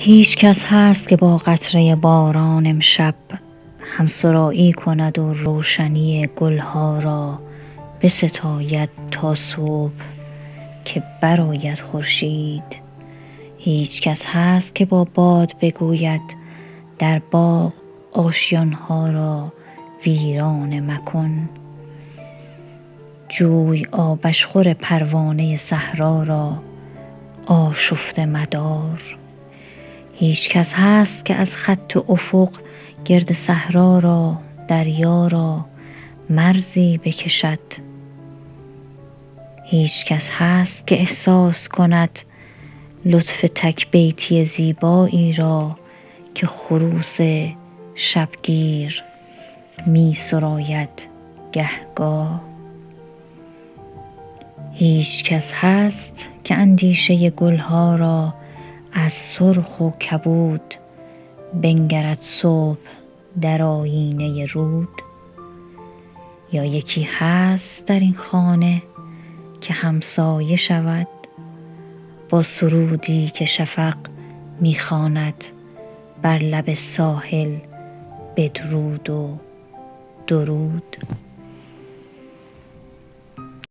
هیچ کس هست که با قطره باران امشب همسرایی کند و روشنی گلها را بستاید تا صبح که برآید خورشید. هیچ کس هست که با باد بگوید در باغ آشیانها را ویران مکن. جوی آبش خور پروانه صحرا را آشفته مدار. هیچ کس هست که از خط افق گرد صحرا را دریا را مرزی بکشد. هیچ کس هست که احساس کند لطف تک بیتی زیبایی را که خروس شبگیر می سراید گهگاه. هیچ کس هست که اندیشه گلها را از سرخ و کبود بنگرد صبح در آیینه رود. یا یکی هست در این خانه که همسایه شود با سرودی که شفق می خواند بر لب ساحل بدرود و درود.